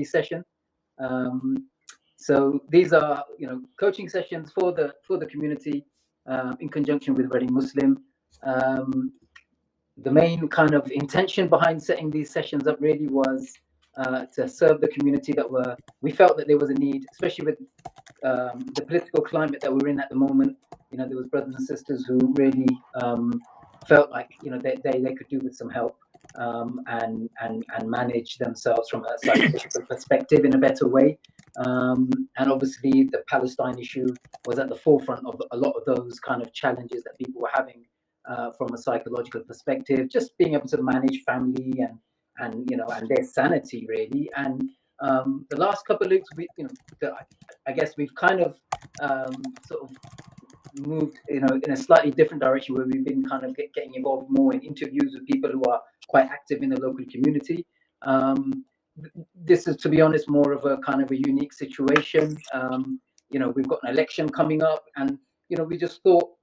therapy session. So these are, coaching sessions for the community in conjunction with Reading Muslim. The main kind of intention behind setting these sessions up really was to serve the community we felt that there was a need, especially with the political climate that we're in at the moment. There was brothers and sisters who really felt like they could do with some help and manage themselves from a psychological perspective in a better way. And obviously the Palestine issue was at the forefront of a lot of those kind of challenges that people were having from a psychological perspective, just being able to manage family and their sanity really. And the last couple of weeks, I guess we've kind of sort of moved, in a slightly different direction, where we've been kind of getting involved more in interviews with people who are quite active in the local community. This is, to be honest, more of a kind of a unique situation. We've got an election coming up, and we just thought,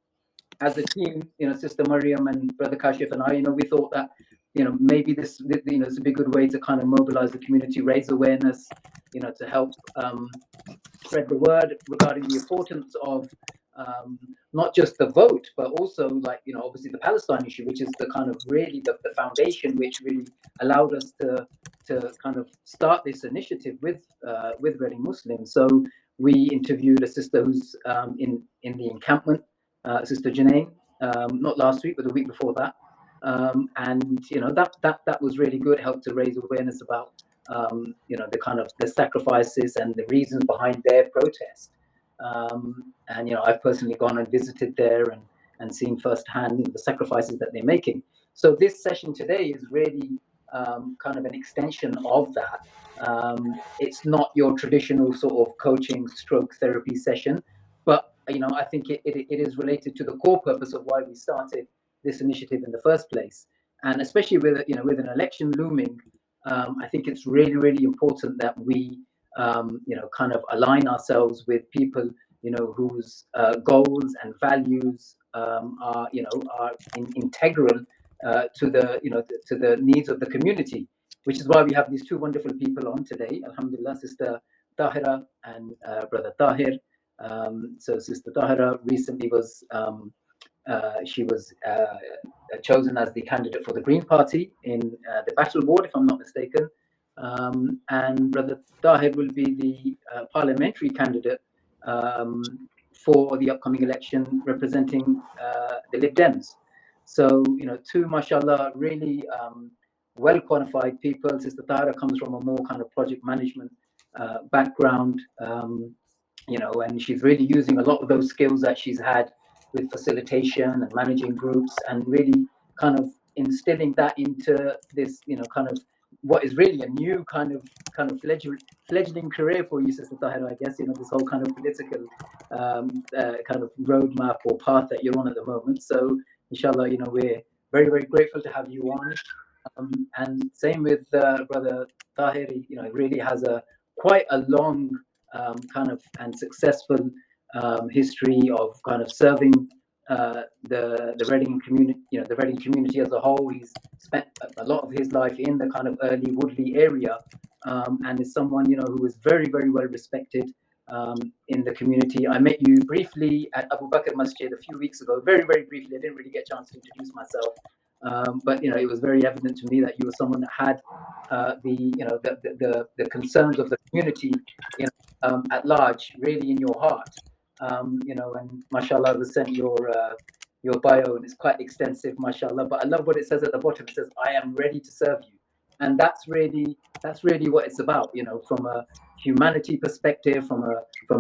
as a team, Sister Mariam and Brother Kashif and I, we thought that, maybe this, it's a big good way to kind of mobilize the community, raise awareness, to help spread the word regarding the importance of not just the vote, but also, like, obviously the Palestine issue, which is the kind of really the foundation which really allowed us to kind of start this initiative with Reading Muslim. So we interviewed a sister who's in the encampment, Sister Janaine, not last week, but the week before that. And that was really good, helped to raise awareness about the kind of the sacrifices and the reasons behind their protest. And I've personally gone and visited there and seen firsthand the sacrifices that they're making. So this session today is really kind of an extension of that. It's not your traditional sort of coaching stroke therapy session, but I think it is related to the core purpose of why we started this initiative in the first place. And especially with with an election looming, I think it's really, really important that we kind of align ourselves with people whose goals and values are integral to the needs of the community, which is why we have these two wonderful people on today. Alhamdulillah, Sister Tahira and Brother Tahir. So Sister Tahira recently was chosen as the candidate for the Green Party in the Battle Ward, if I'm not mistaken. And Brother Tahir will be the parliamentary candidate for the upcoming election, representing the Lib Dems. So, two, mashallah, really well qualified people. Sister Tahira comes from a more kind of project management background, and she's really using a lot of those skills that she's had with facilitation and managing groups, and really kind of instilling that into this, kind of what is really a new kind of fledgling career for you, Sister Tahira, I guess. This whole kind of political kind of roadmap or path that you're on at the moment. So inshallah, we're very, very grateful to have you on. And same with Brother Tahir, really has quite a long kind of and successful history of kind of serving the Reading community, the Reading community as a whole. He's spent a lot of his life in the kind of Earley, Woodley area, and is someone who is very, very well respected in the community. I met you briefly at Abu Bakr Masjid a few weeks ago, very, very briefly. I didn't really get a chance to introduce myself, but it was very evident to me that you were someone that had the concerns of the community at large really in your heart. And mashallah, I was sent your bio, and it's quite extensive, mashallah. But I love what it says at the bottom. It says, "I am ready to serve you," and that's really what it's about. From a humanity perspective, from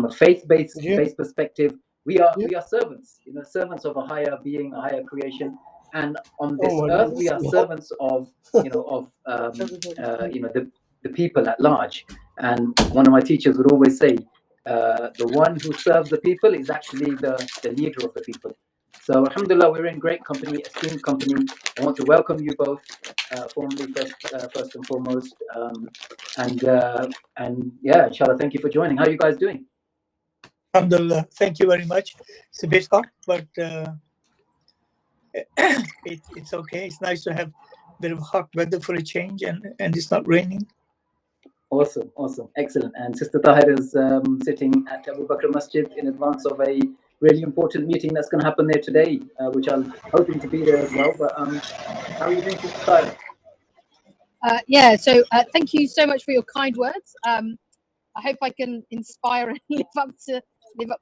a faith-based perspective, we are servants. Servants of a higher being, a higher creation. And on this earth, we are servants of the people at large. And one of my teachers would always say, the one who serves the people is actually the leader of the people. So alhamdulillah, we're in great company, esteemed company. I want to welcome you both formally, first and foremost. And yeah, inshallah, thank you for joining. How are you guys doing? Alhamdulillah, thank you very much. It's a bit hot, but it's okay. It's nice to have a bit of hot weather for a change, and it's not raining. Awesome, awesome, excellent. And Sister Tahir is sitting at Abu Bakr Masjid in advance of a really important meeting that's going to happen there today, which I'm hoping to be there as well. But how are you doing, Sister Tahir? Yeah, so thank you so much for your kind words. I hope I can inspire and live up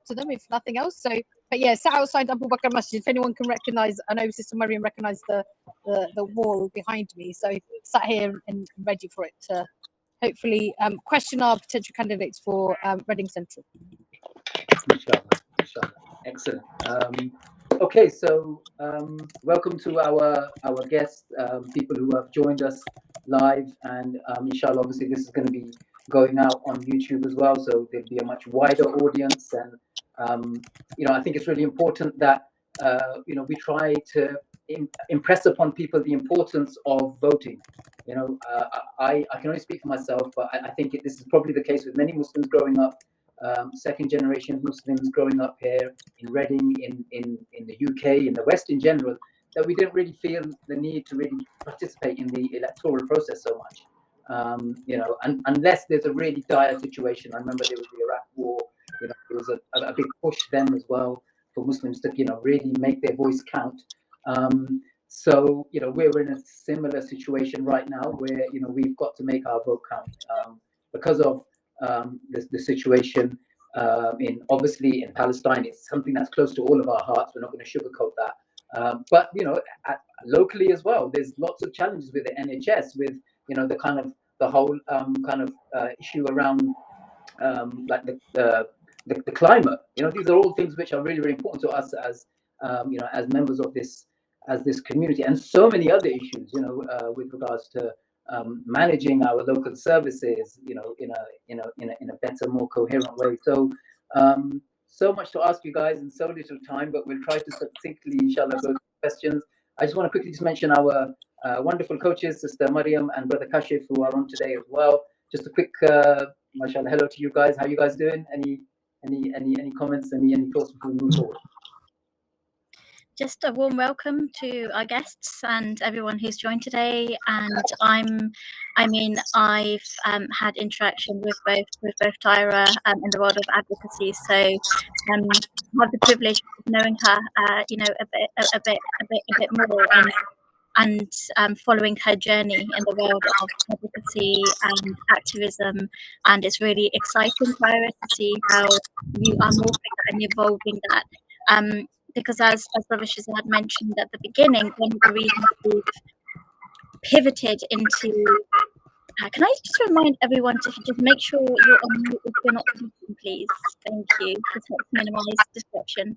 to them, if nothing else. So, but yeah, sat outside Abu Bakr Masjid. If anyone can recognise, I know Sister Mariam recognised the wall behind me. So sat here and ready for it to hopefully question our potential candidates for Reading Central. Inshallah, inshallah. Excellent. Okay, so welcome to our guests, people who have joined us live, and inshallah, obviously, this is going to be going out on YouTube as well, so there'll be a much wider audience. And I think it's really important that we try to impress upon people the importance of voting. I can only speak for myself, but I think this is probably the case with many Muslims growing up, second generation Muslims growing up here in Reading, in the UK, in the West in general, that we didn't really feel the need to really participate in the electoral process so much. Unless there's a really dire situation. I remember there was the Iraq War. There was a big push then as well for Muslims to really make their voice count. So we're in a similar situation right now where we've got to make our vote count because of the situation obviously in Palestine. It's something that's close to all of our hearts. We're not going to sugarcoat that. But locally as well, there's lots of challenges with the NHS, with the whole issue around like the climate. These are all things which are really, really important to us as as members of this community, and so many other issues. With regards to managing our local services, in a better, more coherent way. So much to ask you guys in so little time, but we'll try to succinctly, inshallah, go to questions. I just want to quickly just mention our wonderful coaches, Sister Mariam and Brother Kashif, who are on today as well. Just a quick, mashallah, hello to you guys. How you guys doing? Any comments? Any thoughts before we move forward? Just a warm welcome to our guests and everyone who's joined today. And I've had interaction with both Tahira in the world of advocacy, so have the privilege of knowing her, a bit more, and following her journey in the world of advocacy and activism. And it's really exciting, Tahira, to see how you are morphing that and evolving that. Because as Brother Shazad mentioned at the beginning, one of the reasons we've pivoted into, can I just remind everyone to just make sure you're on mute if you're not speaking, please? Thank you. This helps minimize disruption.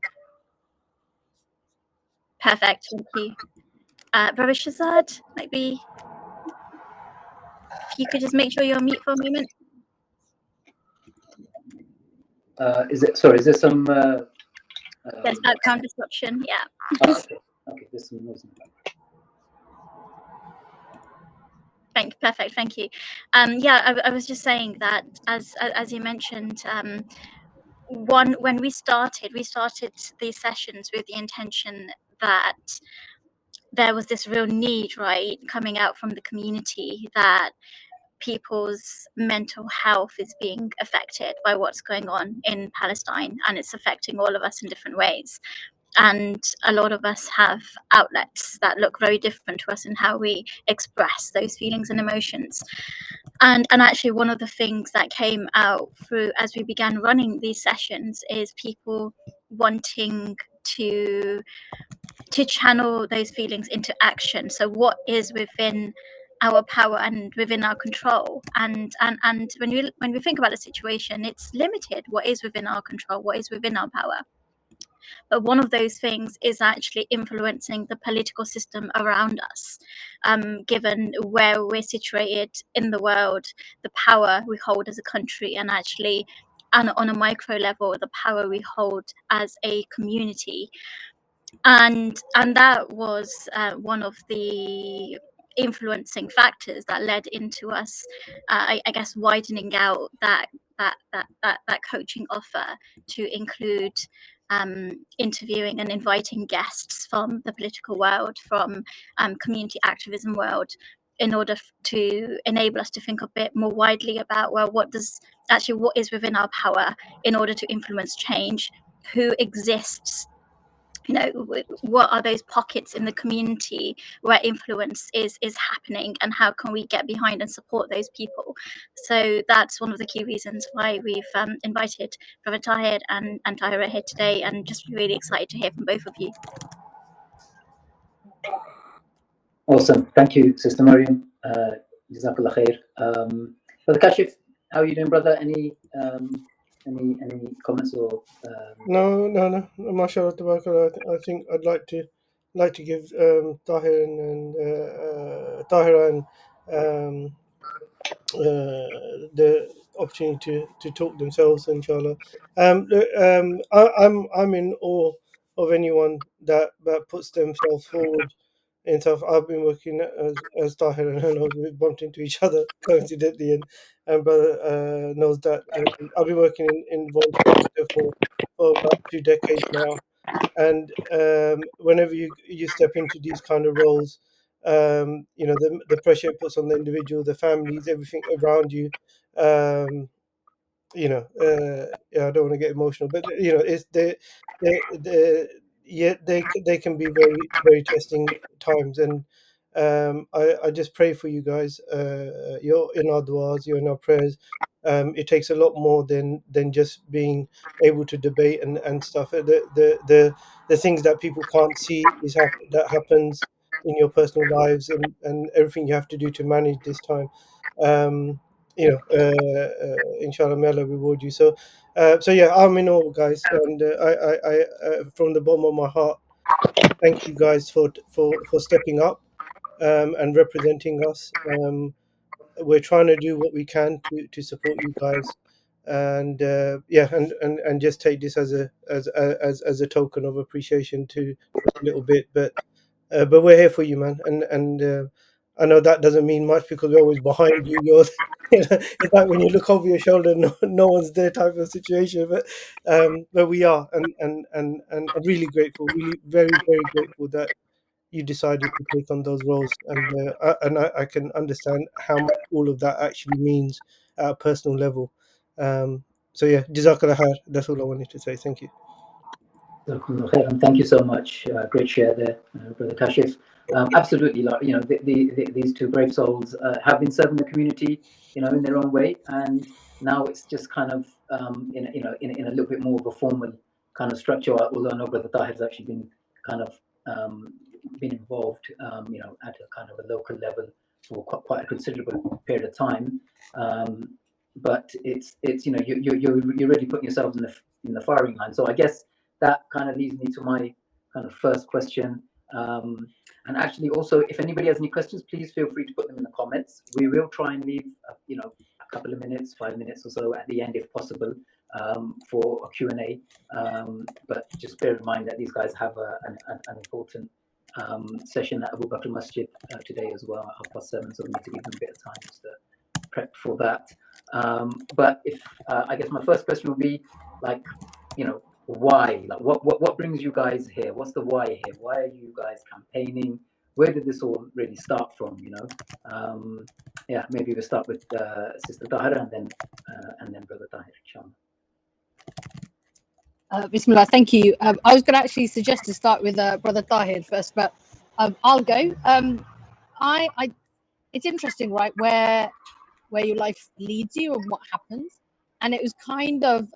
Perfect, thank you. Brother Shazad, maybe if you could just make sure you're on mute for a moment. Is there some... There's background disruption, yeah. Okay, there's some noise. Perfect, thank you. I was just saying that as you mentioned, when we started these sessions with the intention that there was this real need, right, coming out from the community, that people's mental health is being affected by what's going on in Palestine, and it's affecting all of us in different ways. And a lot of us have outlets that look very different to us in how we express those feelings and emotions. And actually, one of the things that came out through as we began running these sessions is people wanting to channel those feelings into action. So what is within our power and within our control, and when we think about the situation, it's limited. What is within our control, what is within our power? But one of those things is actually influencing the political system around us, given where we're situated in the world, the power we hold as a country, and actually on a micro level, the power we hold as a community. And that was one of the influencing factors that led into us, I guess, widening out that coaching offer to include interviewing and inviting guests from the political world, from community activism world, in order to enable us to think a bit more widely about, well, what is within our power in order to influence change, who exists, what are those pockets in the community where influence is happening, and how can we get behind and support those people. So that's one of the key reasons why we've invited Brother Tahir and Tahira here today, and just really excited to hear from both of you. Awesome. Thank you, Sister Mariam. Jazakallah khair. Brother Kashif, how are you doing, brother? Any comments or? No. MashaAllah, tabarakallah. I think I'd like to give Tahir and Tahira and the opportunity to talk themselves, inshallah. I'm in awe of anyone that puts themselves forward and stuff. I've been working as Tahir and Hannah, we bumped into each other coincidentally, and brother knows that I've been working in volunteer sector for about 2 decades now, and whenever you step into these kind of roles, the pressure it puts on the individual, the families, everything around you. Yeah, I don't want to get emotional, but it's they can be very, very testing times, and I just pray for you guys. You're in our du'as, you're in our prayers. It takes a lot more than just being able to debate and stuff. The things that people can't see that happens in your personal lives, and everything you have to do to manage this time. Inshallah, may Allah reward you. So yeah, I'm in awe, guys, and I from the bottom of my heart, thank you guys for stepping up and representing us. We're trying to do what we can to support you guys, and and just take this as a token of appreciation to a little bit, but we're here for you, man, and I know that doesn't mean much because we're always behind you. It's like when you look over your shoulder, no one's there type of situation, but we are, and I'm really grateful, really very, very grateful that you decided to take on those roles, and I can understand how much all of that actually means at a personal level. So yeah, Jazakallah khair. That's all I wanted to say. Thank you. And thank you so much. Great share there, Brother Kashif. Absolutely, these two brave souls have been serving the community, in their own way, and now it's just kind of, in a little bit more of a formal kind of structure. Although I know Brother Tahir has actually been kind of been involved, at a kind of a local level for quite a considerable period of time. But it's you're really putting yourselves in the firing line. So I guess that kind of leads me to my kind of first question. And actually, also, if anybody has any questions, please feel free to put them in the comments. We will try and leave, a couple of minutes, 5 minutes or so at the end, if possible, for a Q&A. But just bear in mind that these guys have an important session at Abu Bakr Masjid today as well at 7:30. So we need to give them a bit of time just to prep for that. But if I guess my first question would be, why? Like, what brings you guys here? What's the why here? Why are you guys campaigning? Where did this all really start from? Maybe we'll start with Sister Tahira and then Brother Tahir, inshallah. Bismillah, thank you. I was going to actually suggest to start with Brother Tahir first, but I'll go. It's interesting, right, where your life leads you and what happens, and it was kind of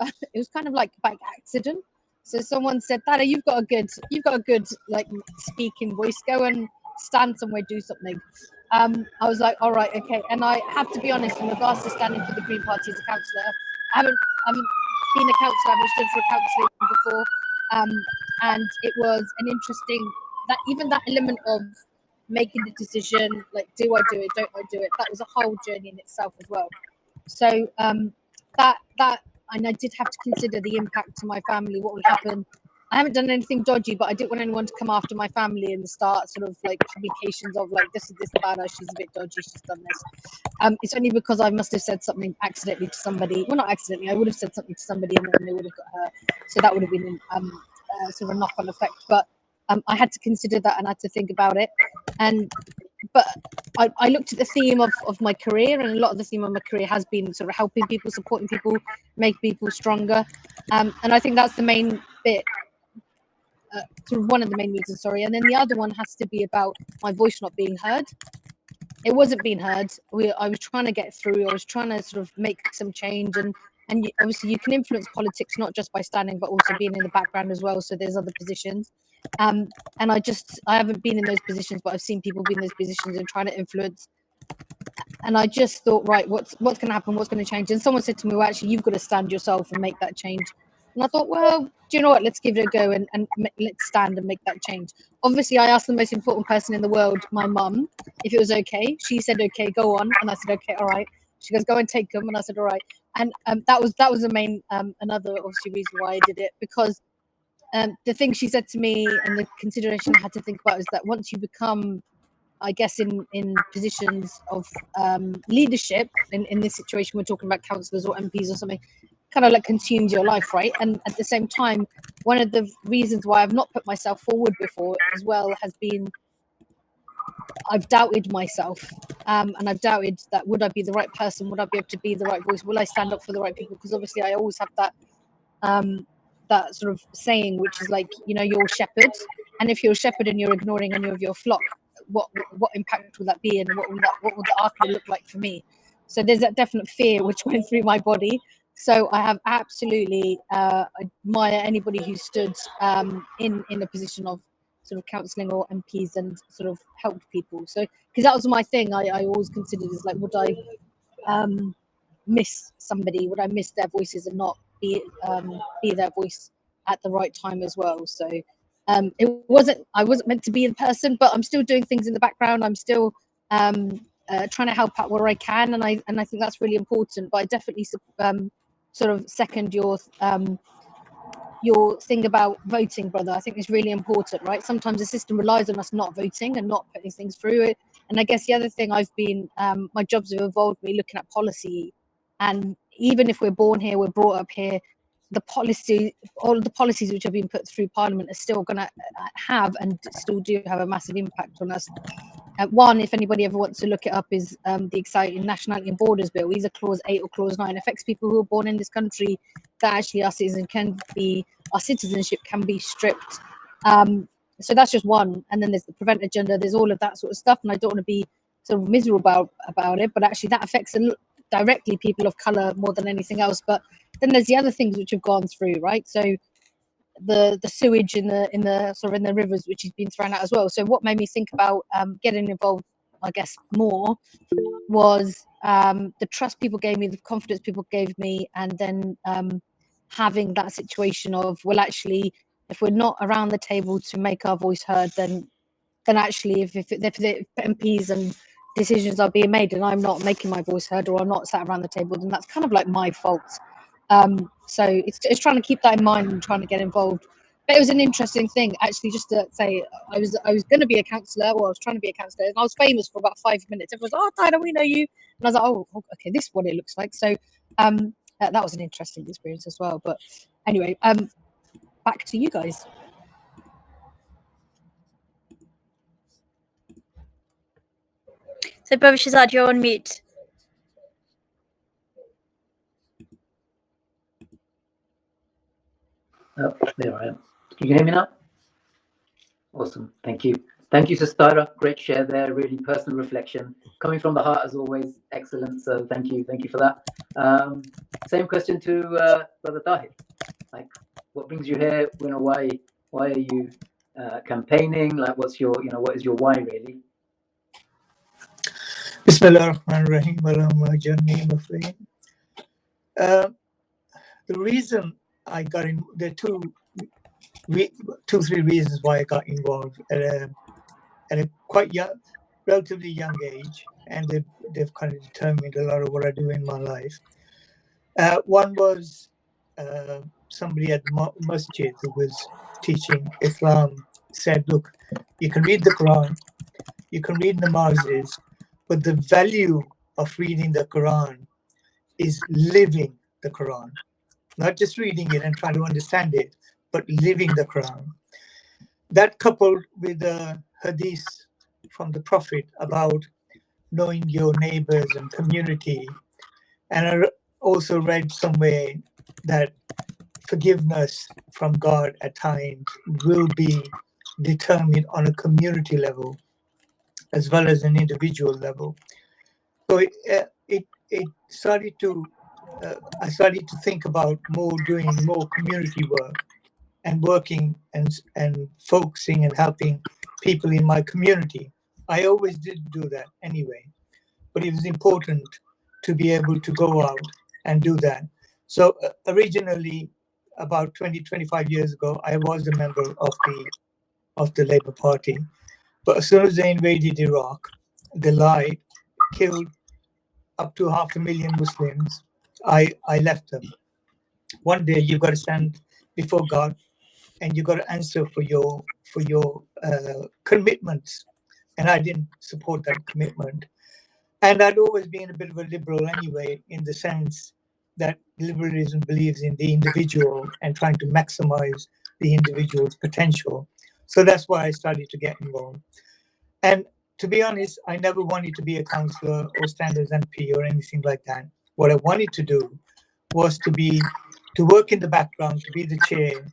like by accident. So someone said, "Tahira, you've got a good like speaking voice. Go and stand somewhere, do something." I was like, "All right, okay." And I have to be honest, in regards to standing for the Green Party as a councillor, I haven't been a councillor. I've stood for a councillor before, and it was an interesting that element of making the decision, like, do I do it, don't I do it, that was a whole journey in itself as well. So that and I did have to consider the impact to my family, what would happen. I haven't done anything dodgy, but I didn't want anyone to come after my family and start sort of like publications of like, this Tahira, she's a bit dodgy, she's done this. It's only because I must have said something accidentally to somebody. Well, not accidentally, I would have said something to somebody and then they would have got hurt. So that would have been sort of a knock-on effect. But I had to consider that and I had to think about it. And but I looked at the theme of my career, and a lot of the theme of my career has been sort of helping people, supporting people, make people stronger, and I think that's the main bit, sort of one of the main reasons. Sorry, and then the other one has to be about my voice not being heard. It wasn't being heard. I was trying to get through. I was trying to sort of make some change, and obviously you can influence politics not just by standing, but also being in the background as well. So there's other positions, and I haven't been in those positions, but I've seen people be in those positions and trying to influence. And I just thought, right, what's going to happen? What's going to change? And someone said to me, well, actually, you've got to stand yourself and make that change. And I thought, well, do you know what? Let's give it a go and let's stand and make that change. Obviously, I asked the most important person in the world, my mum, if it was okay. She said, okay, go on. And I said, okay, all right. She goes, go and take them. And I said, all right. And that was the main, another obviously reason why I did it, because the thing she said to me and the consideration I had to think about is that once you become, I guess, in positions of leadership, in this situation, we're talking about councillors or MPs or something, kind of like consumes your life, right? And at the same time, one of the reasons why I've not put myself forward before as well has been I've doubted myself, and I've doubted that would I be the right person? Would I be able to be the right voice? Will I stand up for the right people? Because obviously I always have that that sort of saying, which is like, you know, you're a shepherd, and if you're a shepherd and you're ignoring any of your flock, what impact will that be, and what will the outcome look like for me? So there's that definite fear which went through my body. So I have absolutely admire anybody who stood in a position of sort of counselling or MPs and sort of helped people. So because that was my thing, I always considered as like, would I miss somebody? Would I miss their voices and not be their voice at the right time as well? So I wasn't meant to be in person, but I'm still doing things in the background. I'm still trying to help out where I can, and I think that's really important. But I definitely sort of second your thing about voting, brother. I think it's really important, right? Sometimes the system relies on us not voting and not putting things through it. And I guess the other thing I've been, my jobs have involved me looking at policy. And even if we're born here, we're brought up here, all of the policies which have been put through Parliament are still going to have and still do have a massive impact on us. One, if anybody ever wants to look it up, is the exciting Nationality and Borders Bill. Either Clause 8 or Clause 9 affects people who are born in this country that actually our citizenship can be stripped. So that's just one. And then there's the Prevent Agenda. There's all of that sort of stuff. And I don't want to be sort of miserable about it, but actually that affects directly people of colour more than anything else. But then there's the other things which have gone through, right? So the sewage in the sort of in the rivers, which has been thrown out as well. So what made me think about getting involved, I guess, more was the trust people gave me, the confidence people gave me, and then having that situation of, well, actually, if we're not around the table to make our voice heard, then actually if the MPs and decisions are being made and I'm not making my voice heard, or I'm not sat around the table, then that's kind of like my fault. So it's trying to keep that in mind and trying to get involved. But it was an interesting thing, actually, just to say, I was going to be a counsellor, or I was trying to be a counsellor, and I was famous for about 5 minutes. Everyone was, oh, Tahira, we know you. And I was like, oh, okay, this is what it looks like. So that was an interesting experience as well. But anyway, back to you guys. So, Brother Shazad, you're on mute. Oh, there I am. Can you hear me now? Awesome. Thank you. Thank you, Tahira. Great share there. Really personal reflection. Coming from the heart as always. Excellent. So thank you. Thank you for that. Same question to Brother Tahir. Like, what brings you here? You know, why are you campaigning? Like, what is your why really? Bismillahirrahmanirrahim. The reason I got in, there are three reasons why I got involved at a quite young, relatively young age, and they've kind of determined a lot of what I do in my life. One was somebody at masjid who was teaching Islam said, look, you can read the Quran, you can read namazes, but the value of reading the Quran is living the Quran. Not just reading it and trying to understand it, but living the Quran. That coupled with the hadith from the Prophet about knowing your neighbors and community. And I also read somewhere that forgiveness from God at times will be determined on a community level as well as an individual level. So it started to I started to think about doing more community work and working and focusing and helping people in my community. I always did do that anyway, but it was important to be able to go out and do that. So originally, about 20, 25 years ago, I was a member of the Labour Party. But as soon as they invaded Iraq, they lied, killed up to 500,000 Muslims. I left them. One day you've got to stand before God and you've got to answer for your commitments. And I didn't support that commitment. And I'd always been a bit of a liberal anyway, in the sense that liberalism believes in the individual and trying to maximize the individual's potential. So that's why I started to get involved. And to be honest, I never wanted to be a councillor or stand as MP or anything like that. What I wanted to do was to work in the background, to be the chair,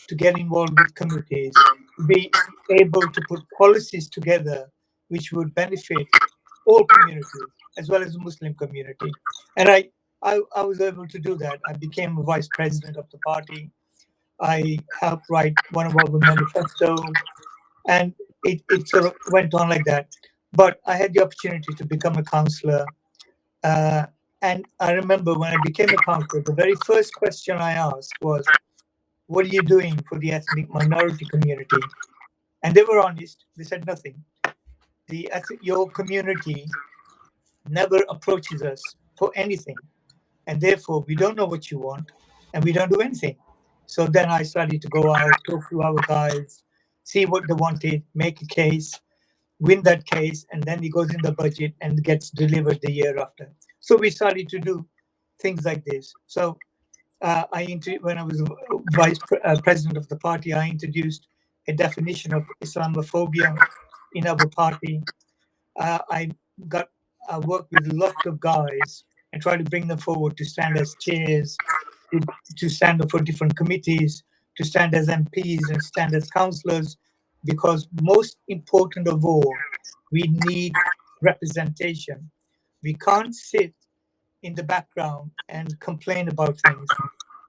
to get involved with committees, to be able to put policies together which would benefit all communities as well as the Muslim community. And I was able to do that. I became a vice president of the party. I helped write one of our manifesto, and it sort of went on like that. But I had the opportunity to become a councillor. And I remember when I became a councillor, the very first question I asked was, what are you doing for the ethnic minority community? And they were honest. They said nothing. Your community never approaches us for anything. And therefore, we don't know what you want and we don't do anything. So then I started to go out, talk to our guys, see what they wanted, make a case, win that case, and then it goes in the budget and gets delivered the year after. So we started to do things like this. So when I was vice president of the party, I introduced a definition of Islamophobia in our party. I worked with a lot of guys and tried to bring them forward to stand as chairs, to stand up for different committees, to stand as MPs and stand as councillors, because most important of all, we need representation. We can't sit in the background and complain about things.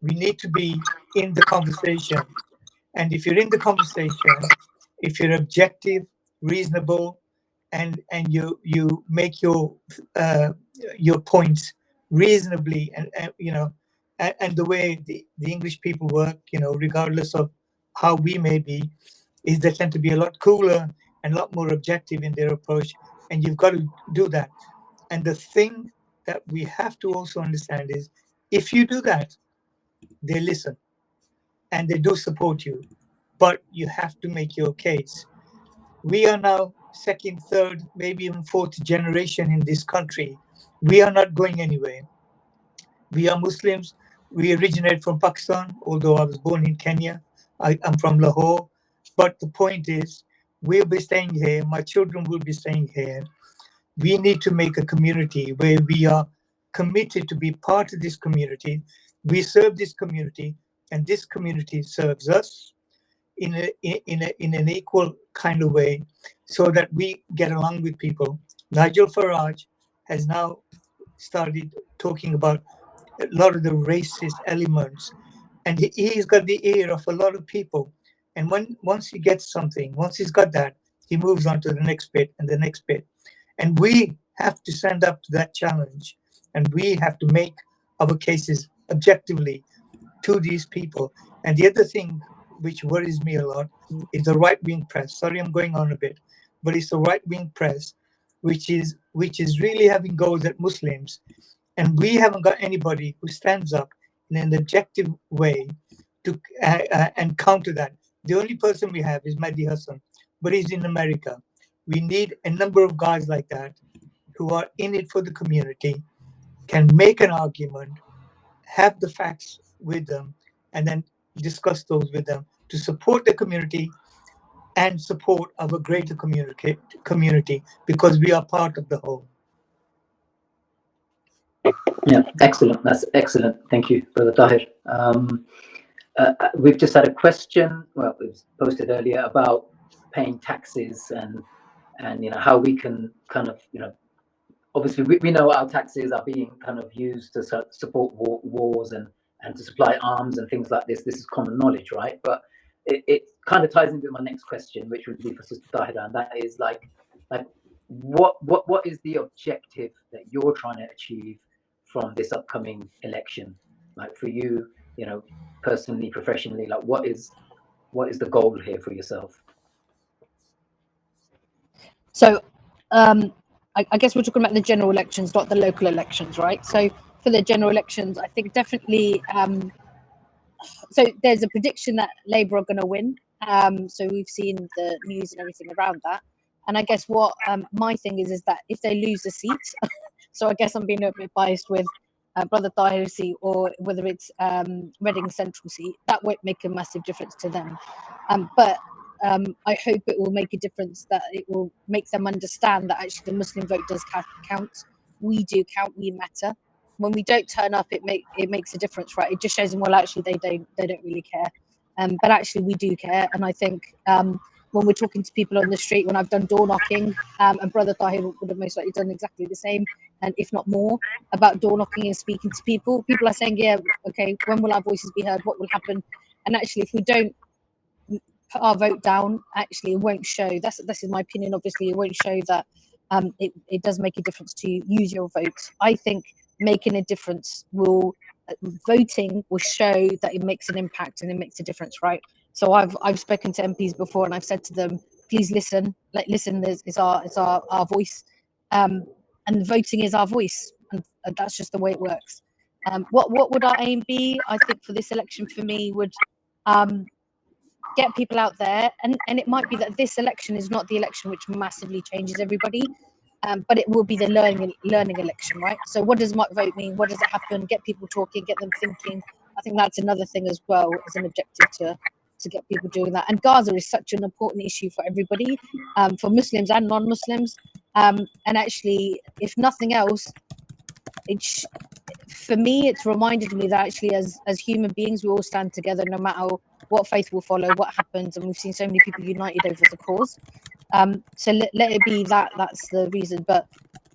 We need to be in the conversation. And if you're in the conversation, if you're objective, reasonable, and you make your points reasonably, and you know, and the way the English people work, you know, regardless of how we may be, is they tend to be a lot cooler and a lot more objective in their approach, and you've got to do that. And the thing that we have to also understand is, if you do that, they listen and they do support you, but you have to make your case. We are now second, third, maybe even fourth generation in this country. We are not going anywhere. We are Muslims. We originate from Pakistan, although I was born in Kenya. I'm from Lahore. But the point is, we'll be staying here. My children will be staying here. We need to make a community where we are committed to be part of this community. We serve this community, and this community serves us in an equal kind of way, so that we get along with people. Nigel Farage has now started talking about a lot of the racist elements, and he's got the ear of a lot of people. And once he gets something, once he's got that, he moves on to the next bit and the next bit. And we have to stand up to that challenge, and we have to make our cases objectively to these people. And the other thing which worries me a lot is the right-wing press. Sorry, I'm going on a bit, but it's the right-wing press which is really having goes at Muslims, and we haven't got anybody who stands up in an objective way to and counter that. The only person we have is Mehdi Hassan, but he's in America. We need a number of guys like that who are in it for the community, can make an argument, have the facts with them, and then discuss those with them to support the community, and support our greater community, because we are part of the whole. Yeah, excellent. That's excellent. Thank you, Brother Tahir. We've just had a question. Well, it was posted earlier about paying taxes and how we can kind of obviously we know our taxes are being kind of used to support wars and to supply arms and things like this. This is common knowledge, right? But it kind of ties into my next question, which would be for Sister Tahira, and that is like what is the objective that you're trying to achieve from this upcoming election? Like for you, personally, professionally, like what is the goal here for yourself? So I guess we're talking about the general elections, not the local elections, right? So for the general elections, I think definitely so there's a prediction that Labour are going to win. So we've seen the news and everything around that. And I guess what my thing is that if they lose a seat, so I guess I'm being a bit biased with Brother Tahir seat, or whether it's Reading Central seat, that won't make a massive difference to them. But I hope it will make a difference, that it will make them understand that actually the Muslim vote does count. We do count, we matter. When we don't turn up, it makes a difference, right? It just shows them, well, actually they don't really care, but actually we do care. And I think when we're talking to people on the street, when I've done door knocking, and Brother Tahir would have most likely done exactly the same, and if not more, about door knocking and speaking to people are saying, yeah, okay, when will our voices be heard? What will happen? And actually, if we don't put our vote down, actually it won't show. This is my opinion. Obviously, it won't show that it does make a difference to use your vote. I think making a difference voting will show that it makes an impact and it makes a difference, right? So I've spoken to MPs before, and I've said to them, please listen. Like, listen is our voice, and voting is our voice, and that's just the way it works. What would our aim be? I think for this election, for me, would get people out there, and it might be that this election is not the election which massively changes everybody, but it will be the learning election, right? So what does my vote mean? What does it happen? Get people talking, get them thinking. I think that's another thing as well, as an objective to get people doing that. And Gaza is such an important issue for everybody, for Muslims and non-Muslims, and actually, if nothing else, for me, it's reminded me that actually as human beings, we all stand together no matter what faith will follow, what happens. And we've seen so many people united over the cause. So let it be that's the reason. But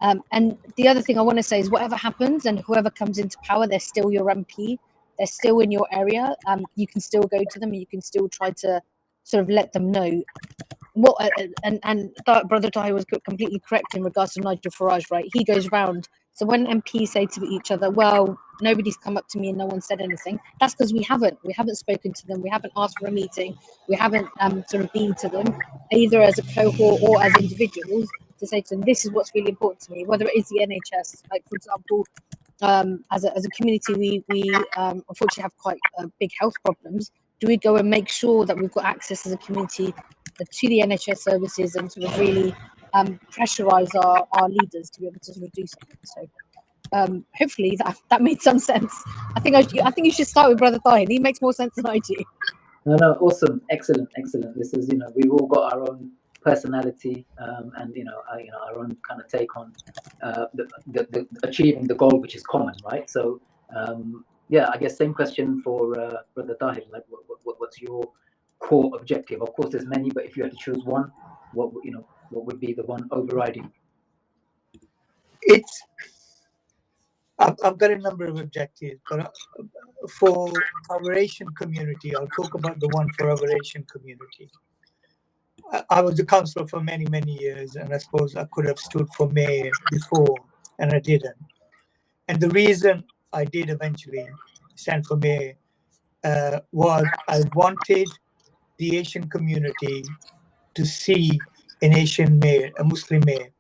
and the other thing I want to say is, whatever happens and whoever comes into power, they're still your MP. They're still in your area. You can still go to them, and you can still try to sort of let them know what. And Brother Tahir was completely correct in regards to Nigel Farage, right? He goes round. So when MPs say to each other, well, nobody's come up to me and no one said anything, that's because we haven't spoken to them, we haven't asked for a meeting, we haven't sort of been to them, either as a cohort or as individuals, to say to them, this is what's really important to me, whether it is the NHS. Like, for example, as a community, we unfortunately have quite big health problems. Do we go and make sure that we've got access as a community to the NHS services, and sort of really pressurize our leaders to be able to sort of do something? So hopefully that made some sense. I think you should start with Brother Tahir. He makes more sense than I do. No, awesome, excellent. This is, we've all got our own personality, and our own kind of take on the achieving the goal, which is common, right? So I guess same question for Brother Tahir. Like, what's your core objective? Of course, there's many, but if you had to choose one, what would be the one overriding? I've got a number of objectives, but for our Asian community, I'll talk about the one for our Asian community. I was a councillor for many, many years, and I suppose I could have stood for mayor before, and I didn't. And the reason I did eventually stand for mayor was I wanted the Asian community to see an Asian mayor, a Muslim mayor.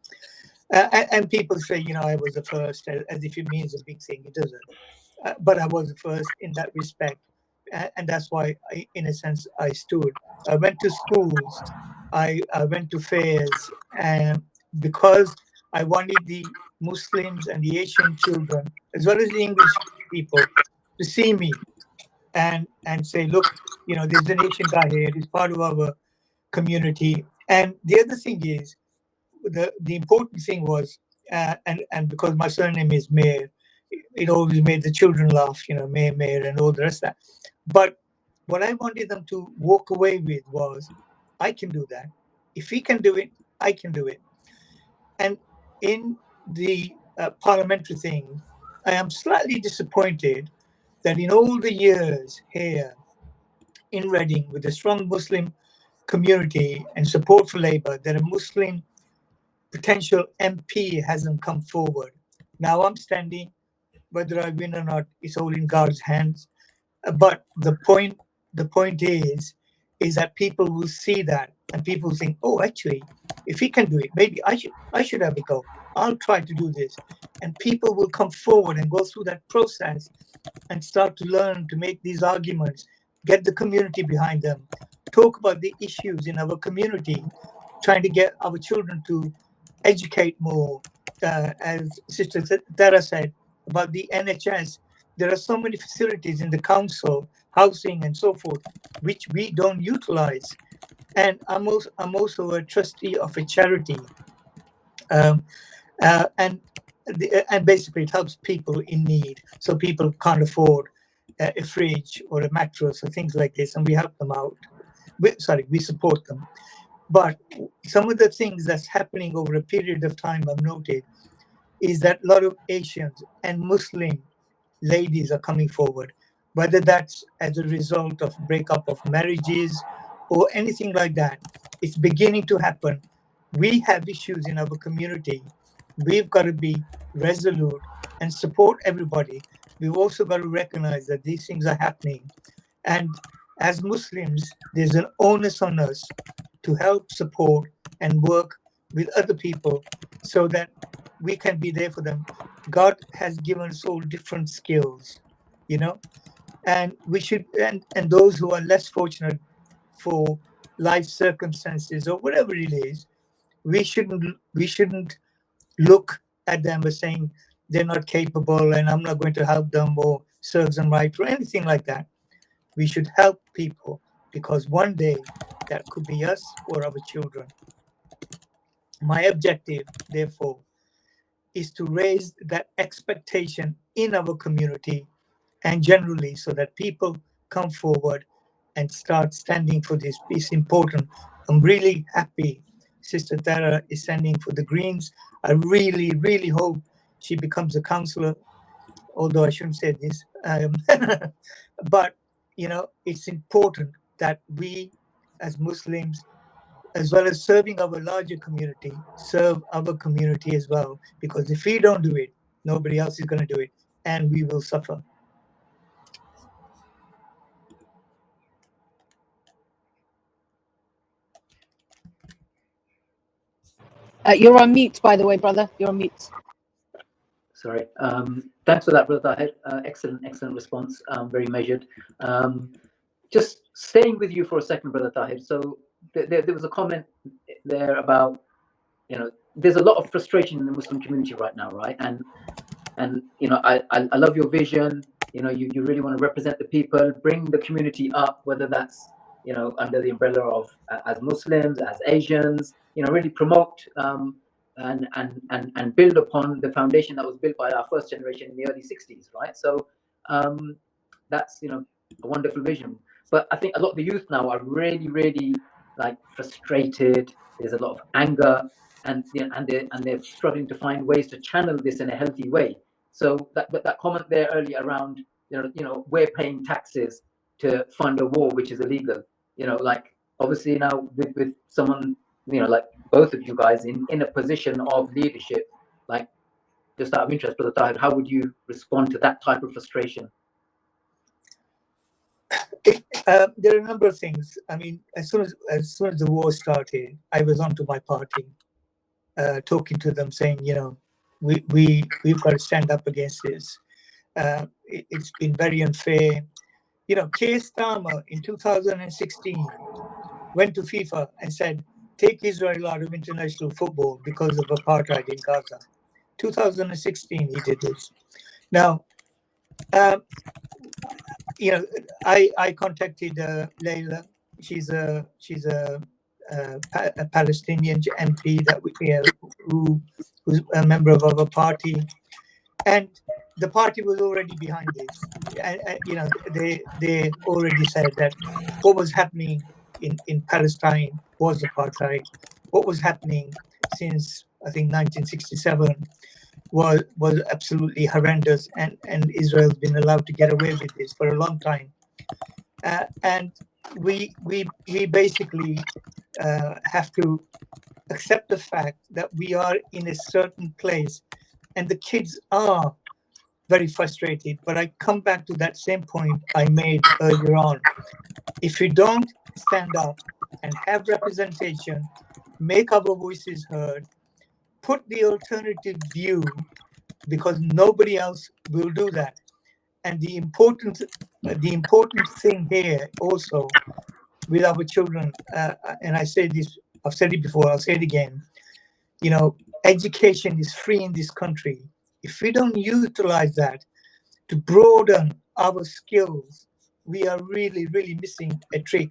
And people say, I was the first, as if it means a big thing. It doesn't. But I was the first in that respect. And that's why, in a sense, I stood. I went to schools. I went to fairs. And because I wanted the Muslims and the Asian children, as well as the English people, to see me and say, look, there's an Asian guy here. He's part of our community. And the other thing is, the important thing was, and because my surname is Maher, it always made the children laugh, Maher, and all the rest of that. But what I wanted them to walk away with was, I can do that. If he can do it, I can do it. And in the parliamentary thing, I am slightly disappointed that in all the years here in Reading, with a strong Muslim community and support for Labour, that a Muslim potential MP hasn't come forward. Now I'm standing, whether I win or not, it's all in God's hands. But the point is that people will see that and people think, oh, actually, if he can do it, maybe I should have a go. I'll try to do this. And people will come forward and go through that process and start to learn to make these arguments, get the community behind them, talk about the issues in our community, trying to get our children to educate more. As Sister Tahira said about the NHS, there are so many facilities in the council, housing and so forth, which we don't utilize. And I'm also a trustee of a charity. And basically it helps people in need. So people can't afford a fridge or a mattress or things like this, and we help them out. We support them. But some of the things that's happening over a period of time I've noted is that a lot of Asians and Muslim ladies are coming forward, whether that's as a result of breakup of marriages or anything like that. It's beginning to happen. We have issues in our community. We've got to be resolute and support everybody. We've also got to recognize that these things are happening. And as Muslims, there's an onus on us to help support and work with other people so that we can be there for them. God has given us all different skills, and we should, and those who are less fortunate for life circumstances or whatever it is, we shouldn't look at them as saying they're not capable and I'm not going to help them or serve them right or anything like that. We should help people because one day that could be us or our children. My objective, therefore, is to raise that expectation in our community and generally so that people come forward and start standing for this. It's important. I'm really happy Sister Tahira is standing for the Greens. I really, really hope she becomes a councillor, although I shouldn't say this. But, it's important that we as Muslims, as well as serving our larger community, serve our community as well. Because if we don't do it, nobody else is going to do it, and we will suffer. You're on mute, by the way, brother. You're on mute. Sorry. Thanks for that, Brother Tahir. Excellent response. Very measured. Just staying with you for a second, Brother Tahir. So there was a comment there about, there's a lot of frustration in the Muslim community right now, right? And I love your vision. You really want to represent the people, bring the community up, whether that's under the umbrella of as Muslims, as Asians, really promote and build upon the foundation that was built by our first generation in the early 60s, right? So that's a wonderful vision. But I think a lot of the youth now are really like frustrated. There's a lot of anger, and they're struggling to find ways to channel this in a healthy way. So that comment there earlier around we're paying taxes to fund a war which is illegal. Like obviously now with someone like both of you guys in a position of leadership, like just out of interest, Brother Tahir, how would you respond to that type of frustration? There are a number of things. I mean, as soon as the war started, I was onto my party, talking to them, saying, we've got to stand up against this. It's been very unfair. Keir Starmer in 2016 went to FIFA and said, take Israel out of international football because of apartheid in Gaza. 2016 he did this. Now, I contacted Layla. She's a a Palestinian MP that who's a member of our party, and the party was already behind this. And, they already said that what was happening in Palestine was apartheid. What was happening since I think 1967 was absolutely horrendous, and Israel's been allowed to get away with this for a long time. And we basically have to accept the fact that we are in a certain place, and the kids are very frustrated. But I come back to that same point I made earlier on. If we don't stand up and have representation, make our voices heard, put the alternative view, because nobody else will do that. And the important thing here also with our children, and I say this, I've said it before, I'll say it again, education is free in this country. If we don't utilize that to broaden our skills, we are really, really missing a trick.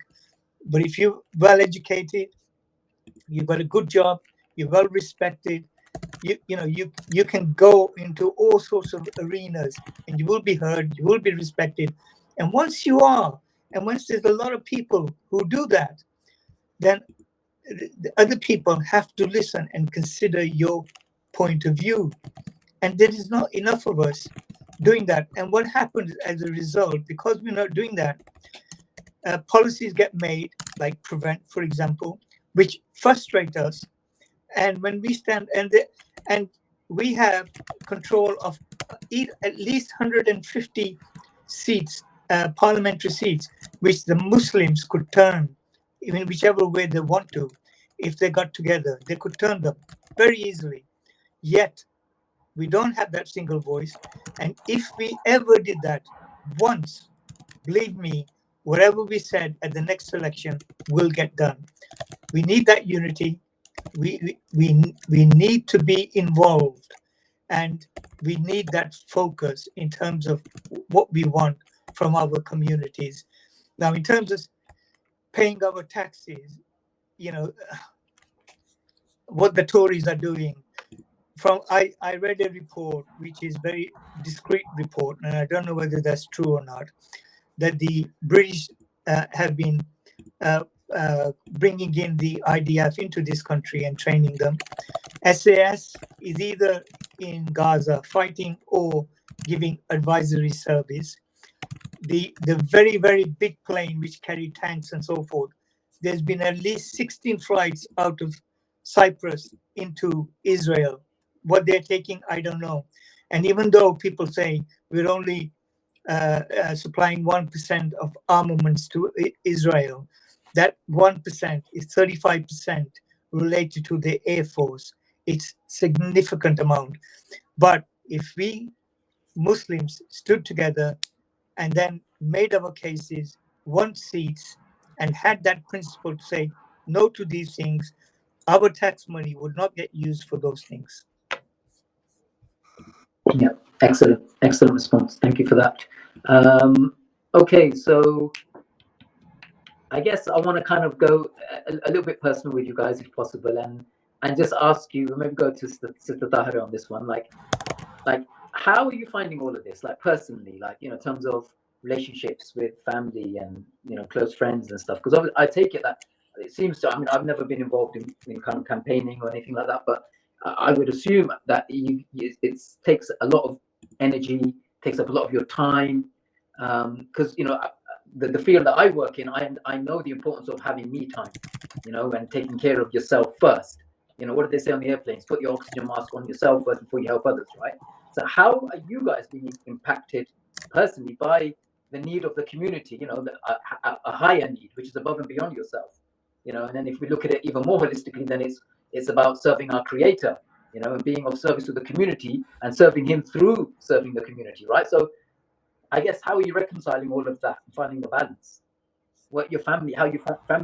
But if you're well educated, you've got a good job, you're well respected, you can go into all sorts of arenas, and you will be heard, you will be respected. And once you are, and once there's a lot of people who do that, then the other people have to listen and consider your point of view. And there is not enough of us doing that. And what happens as a result, because we're not doing that, policies get made, like Prevent, for example, which frustrate us. And when we stand, and we have control of at least 150 seats, parliamentary seats, which the Muslims could turn in whichever way they want to. If they got together, they could turn them very easily. Yet, we don't have that single voice. And if we ever did that once, believe me, whatever we said at the next election will get done. We need that unity. We need to be involved, and we need that focus in terms of what we want from our communities. Now, in terms of paying our taxes, what the Tories are doing. I read a report, which is very discreet report, and I don't know whether that's true or not, that the British have been bringing in the IDF into this country and training them. SAS is either in Gaza fighting or giving advisory service. The very, very big plane which carried tanks and so forth, there's been at least 16 flights out of Cyprus into Israel. What they're taking, I don't know. And even though people say we're only supplying 1% of armaments to Israel, that 1% is 35% related to the Air Force. It's significant amount. But if we Muslims stood together and then made our cases, won seats, and had that principle to say no to these things, our tax money would not get used for those things. Yeah, excellent response. Thank you for that. Okay, so I guess I want to kind of go a little bit personal with you guys, if possible, and just ask you, maybe go to Sister Tahira on this one, like how are you finding all of this, like personally, like in terms of relationships with family and close friends and stuff? Because I take it that it seems to, I've never been involved in kind of campaigning or anything like that, but I would assume that it takes a lot of energy, takes up a lot of your time, because the field that I work in, I know the importance of having me time, and taking care of yourself first. What do they say on the airplanes? Put your oxygen mask on yourself first before you help others, right? So how are you guys being impacted personally by the need of the community, a higher need, which is above and beyond yourself, and then if we look at it even more holistically, then it's about serving our creator, and being of service to the community and serving him through serving the community, right? So I guess, how are you reconciling all of that and finding the balance? How your family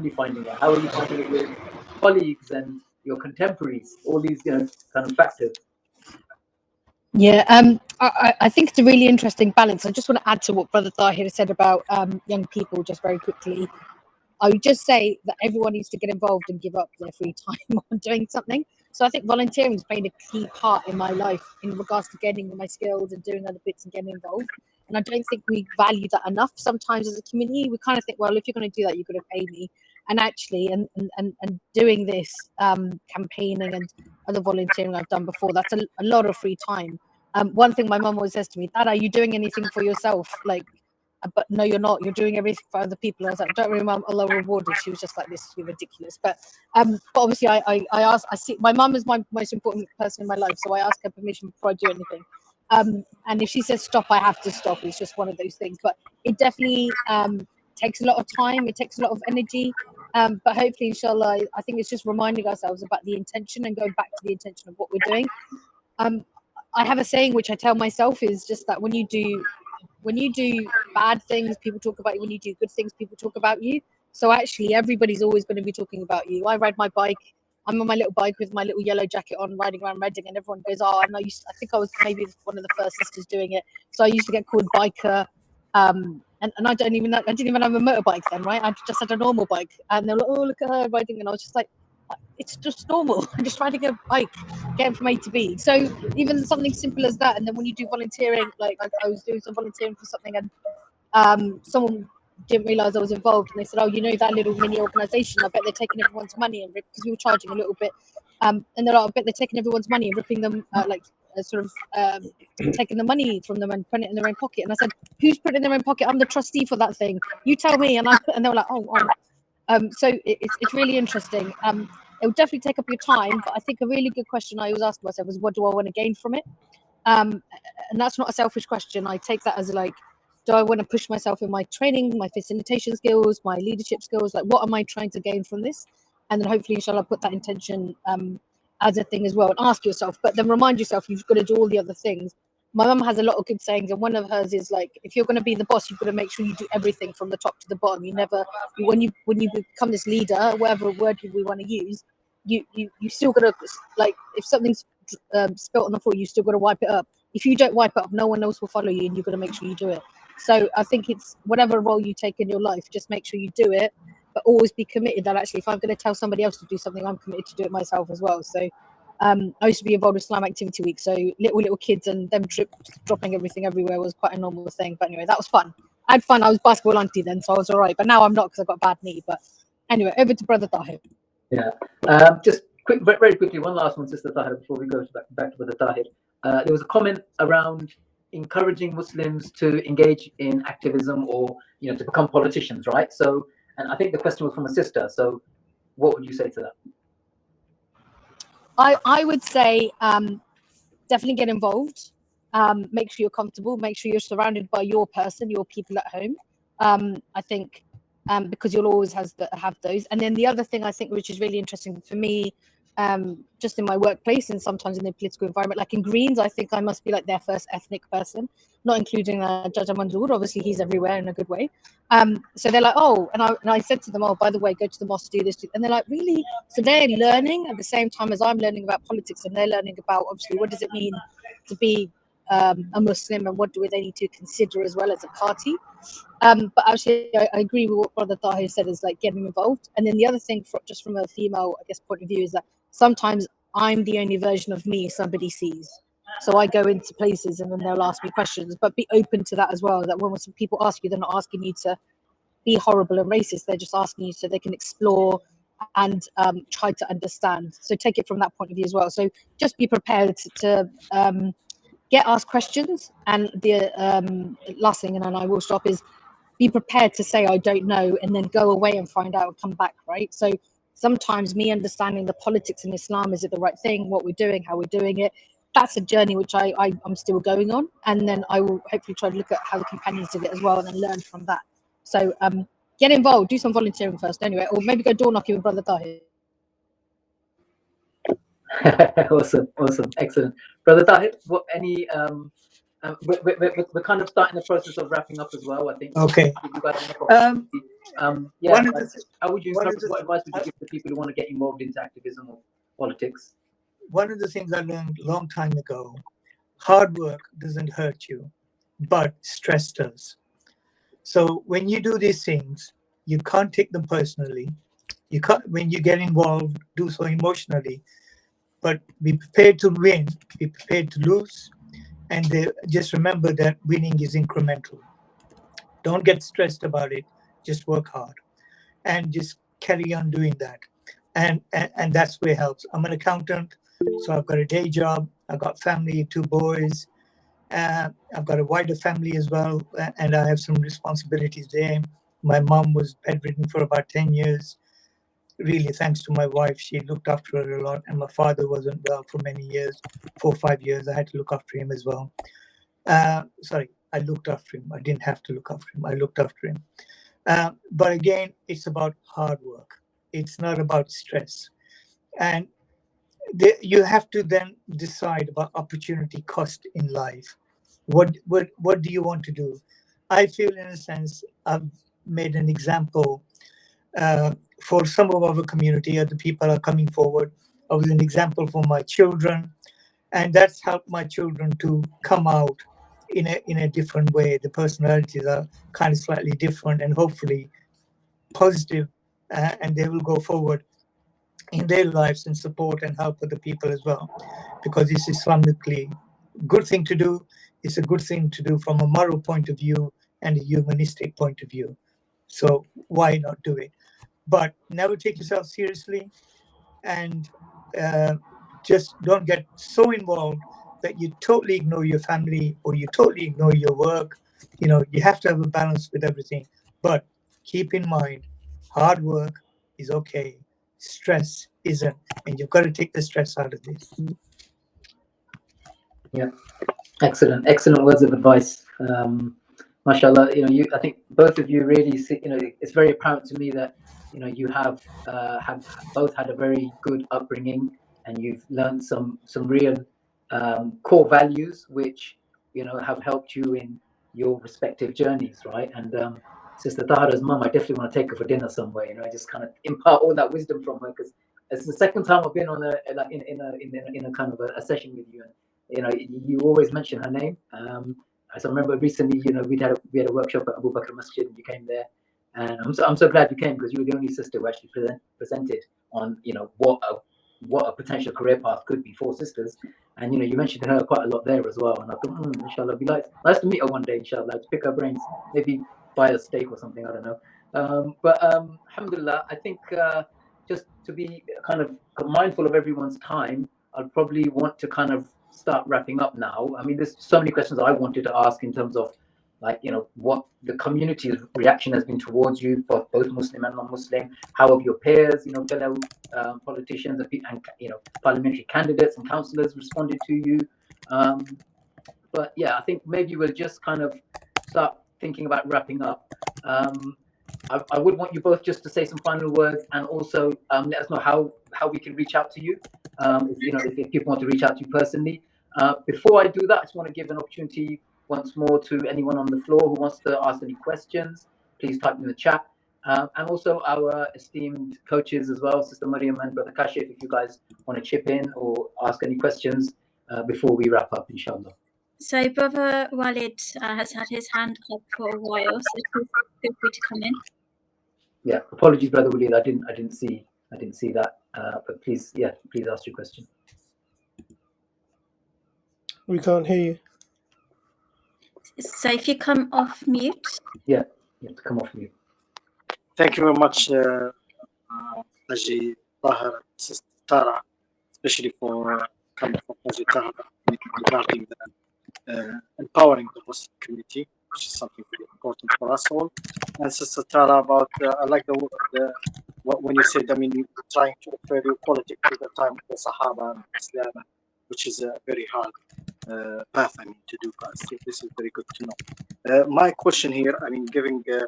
finding it? How are you finding it with colleagues and your contemporaries? All these, kind of factors. Yeah, I think it's a really interesting balance. I just want to add to what Brother Tahir said about young people, just very quickly. I would just say that everyone needs to get involved and give up their free time on doing something. So I think volunteering has played a key part in my life in regards to getting my skills and doing other bits and getting involved. And I don't think we value that enough sometimes as a community. We kind of think, well, if you're going to do that, you've got to pay me. And actually, and doing this campaigning and other volunteering I've done before, that's a lot of free time. One thing my mum always says to me, Dad, are you doing anything for yourself? Like, but no, you're not. You're doing everything for other people. I was like, don't worry, Mum, I'll reward you. She was just like, this is ridiculous. But obviously, I asked. I see my mum is my most important person in my life, so I ask her permission before I do anything. And if she says stop, I have to stop. It's just one of those things. But it definitely takes a lot of time. It takes a lot of energy. But hopefully, inshallah, I think it's just reminding ourselves about the intention and going back to the intention of what we're doing. I have a saying which I tell myself is just that when you do bad things, people talk about you. When you do good things, people talk about you. So actually, everybody's always going to be talking about you. I ride my bike. I'm on my little bike with my little yellow jacket on, riding around Reading, and everyone goes, "Oh, I know." I think I was maybe one of the first sisters doing it. So I used to get called biker. And I didn't even have a motorbike then, right? I just had a normal bike, and they were like, "Oh, look at her riding," and I was just like, "It's just normal. I'm just riding a bike, getting from A to B." So even something simple as that, and then when you do volunteering, like I was doing some volunteering for something, and someone didn't realise I was involved, and they said, "Oh, you know that little mini organisation? I bet they're taking everyone's money and because we were charging a little bit." And they're like, "I bet they're taking everyone's money and ripping them, taking the money from them and putting it in their own pocket." And I said, "Who's putting it in their own pocket? I'm the trustee for that thing. You tell me." And they were like, "Oh." So it's really interesting. It will definitely take up your time, but I think a really good question I always ask myself is, what do I want to gain from it? And that's not a selfish question. I take that as like, do I want to push myself in my training, my facilitation skills, my leadership skills? Like, what am I trying to gain from this? And then hopefully, inshallah, put that intention as a thing as well, and ask yourself, but then remind yourself you've got to do all the other things. My mum has a lot of good sayings, and one of hers is like, if you're going to be the boss, you've got to make sure you do everything from the top to the bottom. When you become this leader, whatever word we want to use, you still got to, like, if something's spilt on the floor, you still got to wipe it up. If you don't wipe it up, no one else will follow you, and you've got to make sure you do it. So I think it's whatever role you take in your life, just make sure you do it, but always be committed that actually, if I'm going to tell somebody else to do something, I'm committed to do it myself as well. So I used to be involved with Slam Activity Week, so little kids and them dropping everything everywhere was quite a normal thing. But anyway, that was fun. I had fun. I was basketball auntie then, so I was all right. But now I'm not because I've got a bad knee. But anyway, over to Brother Tahir. Yeah. Just very quickly, one last one, Sister Tahir, before we go back to Brother Tahir. There was a comment around encouraging Muslims to engage in activism or, to become politicians, right? So, and I think the question was from a sister. So, what would you say to that? I would say definitely get involved. Make sure you're comfortable. Make sure you're surrounded by your person, your people at home. I think because you'll always have those. And then the other thing I think, which is really interesting for me, just in my workplace and sometimes in the political environment, like in Greens, I think I must be like their first ethnic person, not including Jaja Manzoor. Obviously, he's everywhere in a good way. So they're like, oh, and I said to them, oh, by the way, go to the mosque, do this, and they're like, really? So they're learning at the same time as I'm learning about politics, and they're learning about, obviously, what does it mean to be a Muslim, and what do they need to consider as well as a party. But actually, I agree with what Brother Tahir said, is like getting involved. And then the other thing, just from a female, I guess, point of view, is that sometimes I'm the only version of me somebody sees. So I go into places and then they'll ask me questions, but be open to that as well. That when some people ask you, they're not asking you to be horrible and racist. They're just asking you so they can explore and try to understand. So take it from that point of view as well. So just be prepared to get asked questions. And the last thing, and then I will stop, is be prepared to say I don't know, and then go away and find out and come back, right? So sometimes me understanding the politics in Islam, is it the right thing, what we're doing, how we're doing it, that's a journey which I'm still going on, and then I will hopefully try to look at how the companions did it as well and then learn from that. So get involved, do some volunteering first anyway, or maybe go door knocking with Brother Tahir. Awesome, excellent. Brother Tahir, what any we're kind of starting the process of wrapping up as well, I think. Okay. Yeah, how would you encourage, what advice would you give to people who want to get involved into activism or politics? One of the things I learned a long time ago, hard work doesn't hurt you, but stress does. So when you do these things, You can't take them personally. You can't, when you get involved, do so emotionally. But be prepared to win, be prepared to lose, and just remember that winning is incremental. Don't get stressed about it. Just work hard and just carry on doing that. And that's where it helps. I'm an accountant, so I've got a day job. I've got family, 2 boys. I've got a wider family as well, and I have some responsibilities there. My mom was bedridden for about 10 years. Really, thanks to my wife, she looked after her a lot. And my father wasn't well for many years, 4 or 5 years. I had to look after him as well. Sorry, I looked after him. I didn't have to look after him. I looked after him. But again, it's about hard work. It's not about stress. And you have to then decide about opportunity cost in life. What do you want to do? I feel, in a sense, I've made an example for some of our community. Other people are coming forward. I was an example for my children, and that's helped my children to come out in a different way. The personalities are kind of slightly different, and hopefully positive, and they will go forward in their lives and support and help other people as well, because it's Islamically good thing to do. It's a good thing to do from a moral point of view and a humanistic point of view. So why not do it? But never take yourself seriously, and just don't get so involved that you totally ignore your family or you totally ignore your work. You have to have a balance with everything. But keep in mind, hard work is okay. Stress isn't, and you've got to take the stress out of this. Yeah, excellent words of advice. Mashallah, I think both of you really see, it's very apparent to me that, you have both had a very good upbringing, and you've learned some real core values, which, have helped you in your respective journeys, right? And Sister Tahira's mum, I definitely want to take her for dinner somewhere. I just kind of impart all that wisdom from her, because it's the second time I've been on in a kind of a session with you, and you always mention her name. So I remember recently, we had a workshop at Abu Bakr Masjid, and you came there, and I'm so glad you came, because you were the only sister who actually presented on what a potential career path could be for sisters. And you mentioned her quite a lot there as well. And I thought, inshallah, it'd be nice to meet her one day, inshallah, to pick her brains, maybe buy a steak or something, I don't know. But alhamdulillah, I think just to be kind of mindful of everyone's time, I'll probably want to kind of start wrapping up now. I mean, there's so many questions I wanted to ask in terms of, like, what the community's reaction has been towards you, for both Muslim and non-Muslim. How have your peers, fellow politicians and parliamentary candidates and councillors responded to you? But yeah, I think maybe we'll just kind of start thinking about wrapping up. I would want you both just to say some final words, and also let us know how we can reach out to you, if people want to reach out to you personally. Before I do that, I just want to give an opportunity once more to anyone on the floor who wants to ask any questions. Please type in the chat. And also our esteemed coaches as well, Sister Mariam and Brother Kashif, if you guys want to chip in or ask any questions before we wrap up, inshallah. So Brother Walid has had his hand up for a while, so please feel free to come in. Yeah, apologies, Brother Walid, I didn't see that, but please ask your question. We can't hear you. So if you come off mute. Yeah, you have to come off mute. Thank you very much, Haji Tahir, Sister Tara, especially for coming from Haji Tahir regarding the empowering the Muslim community, which is something very important for us all. And Sister Tara, about I like when you said, I mean, you're trying to refer your politics to the time of the Sahaba and Islam, which is a very hard path, I mean, to do. So this is very good to know. My question here, I mean, giving the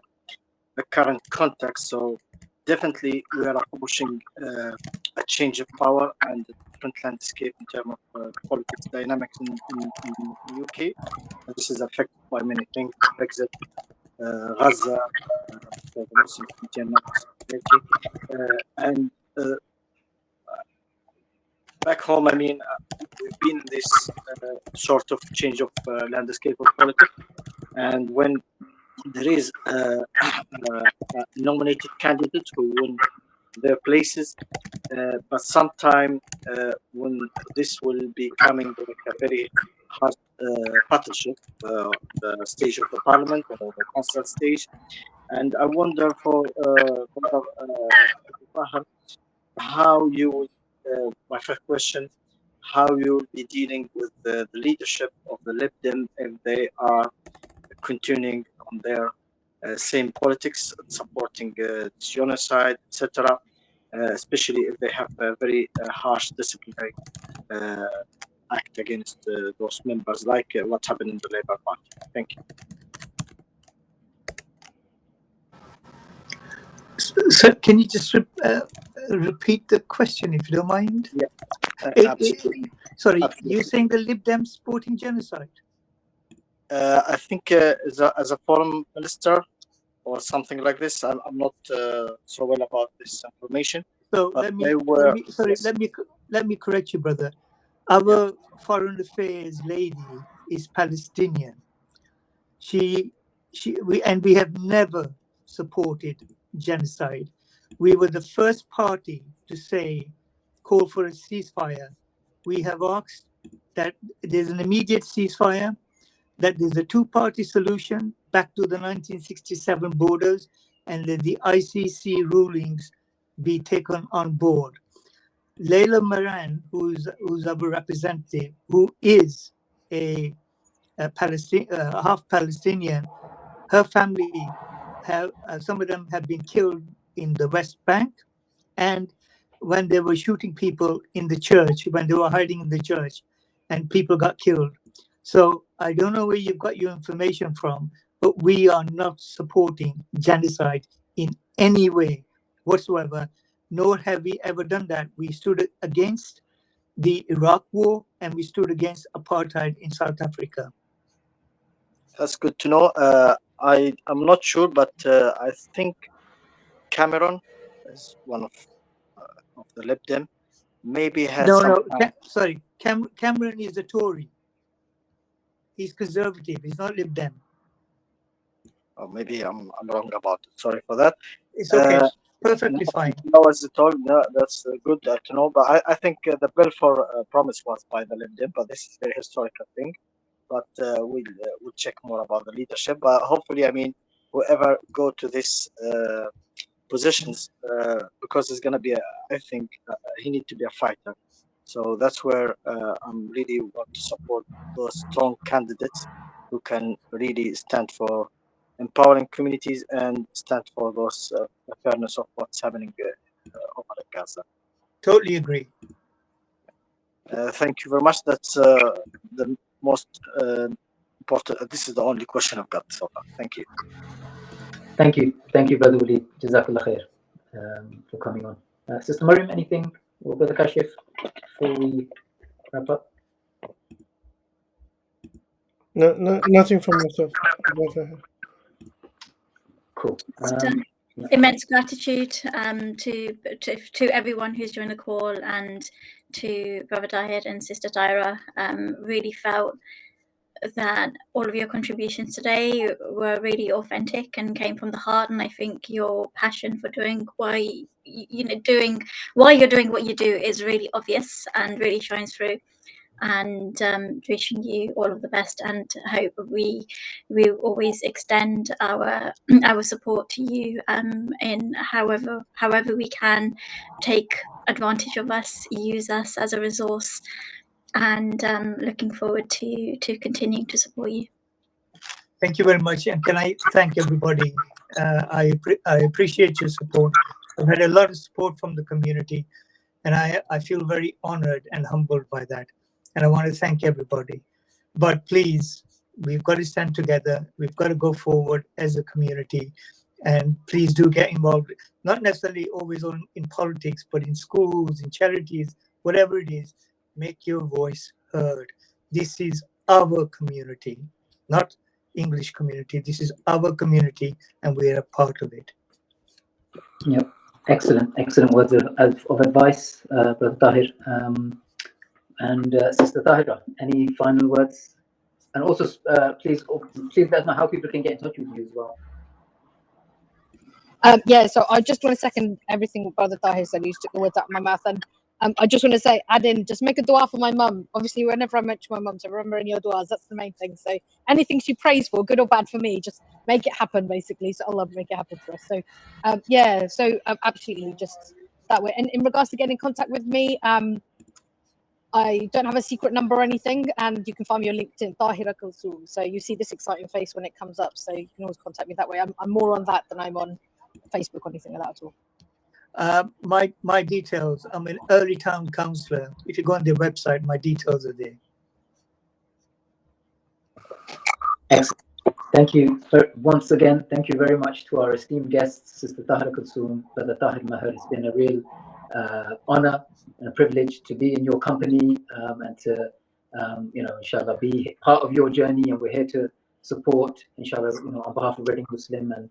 current context, so definitely we are pushing a change of power and a different landscape in terms of politics dynamics in the UK. And this is affected by many things: Brexit, Gaza, for the Muslim community, and back home. I mean, we've been in this sort of change of landscape of politics, and when there is nominated candidates who win their places, but sometime when this will be coming like a very hard battleship, the stage of the parliament or the council stage, and I wonder for Maher, how you will, my first question, how you will be dealing with the leadership of the Lib Dem if they are continuing on their same politics, supporting genocide, etc., especially if they have a very harsh disciplinary act against those members, like what happened in the Labour Party. Thank you. So can you just repeat the question, if you don't mind? Yeah, absolutely. Sorry, Absolutely. you're saying the Lib Dems supporting genocide? I think as a foreign minister or something like this, I'm not so well about this information. So but let me correct you, brother. Our foreign affairs lady is Palestinian. We have never supported genocide. We were the first party to call for a ceasefire. We have asked that there's an immediate ceasefire, that there's a two-party solution back to the 1967 borders, and that the ICC rulings be taken on board. Leila Moran, who's our representative, who is a half Palestinian, her family have some of them have been killed in the West Bank, and when they were shooting people in the church, when they were hiding in the church, and people got killed. So I don't know where you've got your information from, but we are not supporting genocide in any way whatsoever, nor have we ever done that. We stood against the Iraq War, and we stood against apartheid in South Africa. That's good to know. I'm not sure, but I think Cameron is one of the Lib Dem. Maybe has sorry. Cameron is a Tory. He's conservative. He's not Lib Dem. Oh, maybe I'm wrong about it. Sorry for that. It's okay. Perfectly fine. No, as it all, no, that's good to know. But I think the bill for promise was by the Lib Dem, but this is a very historical thing. But we'll check more about the leadership. But hopefully, I mean, whoever go to this positions, because it's gonna be, I think he need to be a fighter. So that's where I'm really want to support those strong candidates who can really stand for empowering communities and stand for those fairness of what's happening over in Gaza. Totally agree. Thank you very much. That's the most important. This is the only question I've got so far. Thank you. Thank you, Brother Woodley. Jazakallah khair for coming on. Sister Mariam, anything, or Brother Kashif, before we wrap up? No, nothing from myself. Cool. Immense gratitude to everyone who's joined the call, and to Brother Tahir and Sister Tahira. Really felt that all of your contributions today were really authentic and came from the heart, and I think your passion for doing why you're doing what you do is really obvious and really shines through. And wishing you all of the best, and hope we always extend our support to you in however we can. Take advantage of us, use us as a resource, and looking forward to continuing to support you. Thank you very much, and can I thank everybody? I appreciate your support. I've had a lot of support from the community, and I feel very honored and humbled by that. And I want to thank everybody. But please, we've got to stand together. We've got to go forward as a community. And please do get involved, not necessarily always in politics, but in schools, in charities, whatever it is, make your voice heard. This is our community, not English community. This is our community, and we are a part of it. Yep. Excellent words of advice, Brother Tahir. And Sister Tahira, any final words And also, please let us know how people can get in touch with you as well. Yeah, so I just want to second everything Brother Tahir said. You took the words out of my mouth, and I just want to say, add in, just make a dua for my mum. Obviously, whenever I mention my mum, so remember in your duas, that's the main thing. So anything she prays for, good or bad for me, just make it happen, basically. So Allah make it happen for us. So yeah, so absolutely, just that way. And in regards to getting in contact with me, I don't have a secret number or anything, and you can find me on LinkedIn, Tahira Kulsoom. So you see this exciting face when it comes up, so you can always contact me that way. I'm more on that than I'm on Facebook or anything like that at all. My details. I'm an Earley Town councillor. If you go on their website, my details are there. Excellent. Thank you once again. Thank you very much to our esteemed guests, Sister Tahira Kulsoom, Brother Tahir Maher. It's been a real honor and a privilege to be in your company and to, inshallah, be part of your journey. And we're here to support, inshallah, on behalf of Reading Muslim and,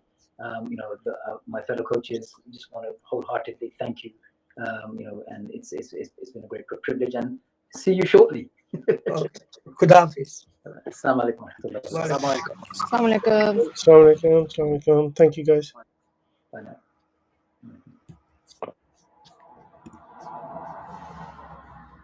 my fellow coaches. I just want to wholeheartedly thank you, and it's been a great privilege, and see you shortly. Khuda Hafiz. Assalamu alaikum wa rahmatullah. Assalamu alaikum. Assalamu alaikum. Thank you, guys. Bye now.